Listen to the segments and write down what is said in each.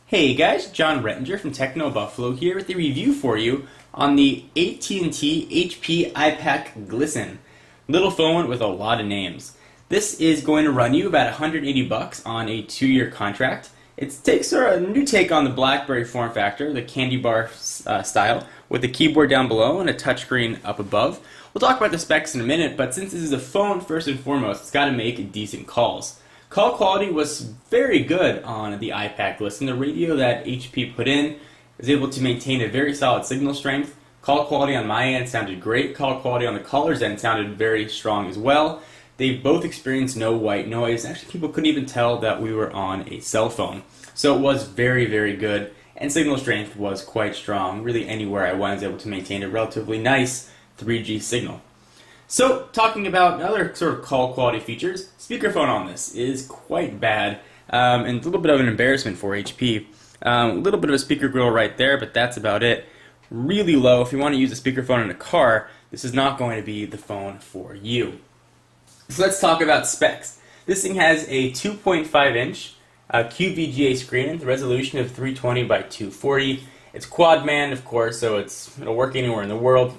Hey guys, John Rettinger from Techno Buffalo here with a review for you on the AT&T HP iPAQ Glisten. Little phone with a lot of names. This is going to run you about $180 on a 2-year contract. It takes a new take on the BlackBerry form factor, the candy bar style, with the keyboard down below and a touchscreen up above. We'll talk about the specs in a minute, but since this is a phone, first and foremost, it's got to make decent calls. Call quality was very good on the iPAQ Glisten. The radio that HP put in was able to maintain a very solid signal strength. Call quality on my end sounded great. Call quality on the caller's end sounded very strong as well. They both experienced no white noise. Actually, people couldn't even tell that we were on a cell phone. So it was very, very good, and signal strength was quite strong. Really anywhere I went, I was able to maintain a relatively nice 3G signal. So, talking about other sort of call quality features, speakerphone on this is quite bad, and a little bit of an embarrassment for HP. A little bit of a speaker grill right there, but that's about it. Really low. If you want to use a speakerphone in a car, this is not going to be the phone for you. So let's talk about specs. This thing has a 2.5-inch QVGA screen with a resolution of 320 by 240. It's quad band, of course, so it'll work anywhere in the world.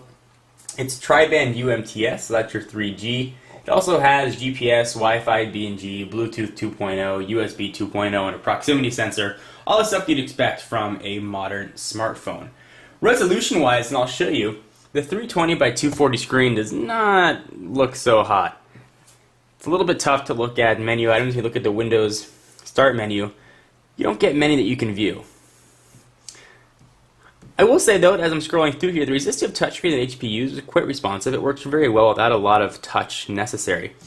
It's tri-band UMTS, so that's your 3G. It also has GPS, Wi-Fi, B&G, Bluetooth 2.0, USB 2.0, and a proximity sensor. All the stuff you'd expect from a modern smartphone. Resolution-wise, and I'll show you, the 320 by 240 screen does not look so hot. It's a little bit tough to look at menu items. You look at the Windows Start menu, you don't get many that you can view. I will say though, as I'm scrolling through here, the resistive touchscreen that HP uses is quite responsive. It works very well without a lot of touch necessary.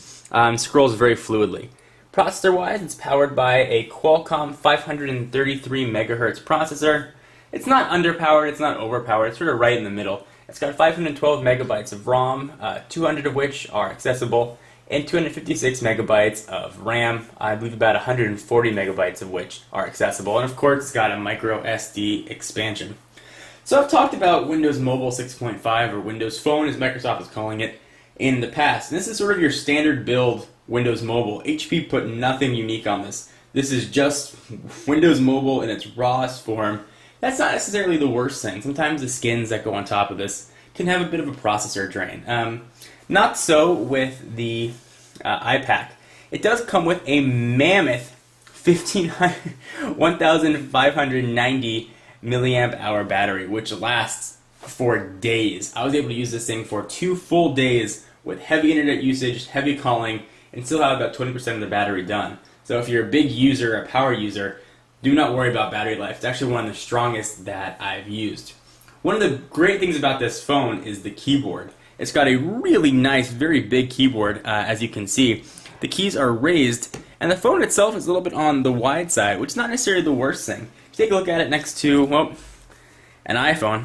Scrolls very fluidly. Processor-wise, it's powered by a Qualcomm 533 MHz processor. It's not underpowered, it's not overpowered, it's sort of right in the middle. It's got 512 megabytes of ROM, 200 of which are accessible, and 256 megabytes of RAM, I believe about 140 megabytes of which are accessible. And of course, it's got a micro SD expansion. So I've talked about Windows Mobile 6.5, or Windows Phone as Microsoft is calling it, in the past. And this is sort of your standard build Windows Mobile. HP put nothing unique on this. This is just Windows Mobile in its rawest form. That's not necessarily the worst thing. Sometimes the skins that go on top of this can have a bit of a processor drain. Not so with the iPAQ. It does come with a mammoth 1,590 milliamp hour battery, which lasts for days. I was able to use this thing for 2 full days with heavy internet usage, heavy calling, and still have about 20% of the battery done. So if you're a big user, a power user, do not worry about battery life. It's actually one of the strongest that I've used. One of the great things about this phone is the keyboard. It's got a really nice, very big keyboard, as you can see. The keys are raised, and the phone itself is a little bit on the wide side, which is not necessarily the worst thing. If you take a look at it next to, well, an iPhone,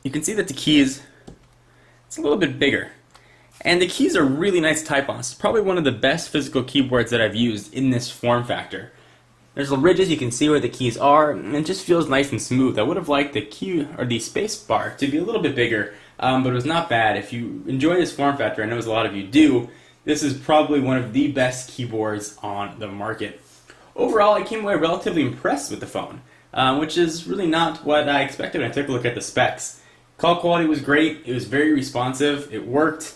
you can see that the keys, it's a little bit bigger. And the keys are really nice to type on. It's probably one of the best physical keyboards that I've used in this form factor. There's the ridges, you can see where the keys are, and it just feels nice and smooth. I would have liked the key, or the space bar, to be a little bit bigger, but it was not bad. If you enjoy this form factor, I know as a lot of you do, this is probably one of the best keyboards on the market. Overall, I came away relatively impressed with the phone, which is really not what I expected when I took a look at the specs. Call quality was great, it was very responsive, it worked,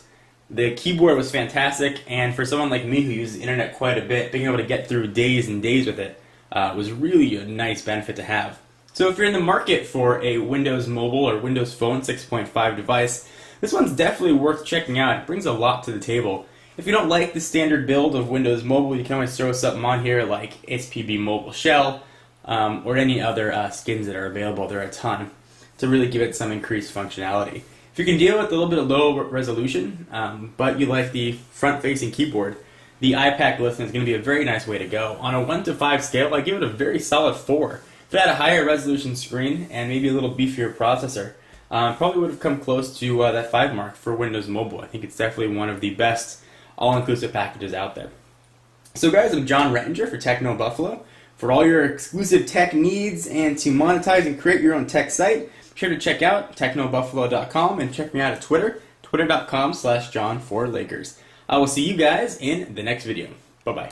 the keyboard was fantastic, and for someone like me who uses the internet quite a bit, being able to get through days and days with it was really a nice benefit to have. So if you're in the market for a Windows Mobile or Windows Phone 6.5 device, this one's definitely worth checking out. It brings a lot to the table. If you don't like the standard build of Windows Mobile, you can always throw something on here like SPB Mobile Shell or any other skins that are available. There are a ton to really give it some increased functionality. If you can deal with a little bit of low resolution, but you like the front-facing keyboard, the iPAQ Glisten is going to be a very nice way to go. On a 1 to 5 scale, I give it a very solid 4. If it had a higher resolution screen and maybe a little beefier processor, probably would have come close to that 5 mark for Windows Mobile. I think it's definitely one of the best all-inclusive packages out there. So guys, I'm John Rettinger for Techno Buffalo. For all your exclusive tech needs and to monetize and create your own tech site, be sure to check out technobuffalo.com and check me out at Twitter, twitter.com/John4Lakers. I will see you guys in the next video. Bye-bye.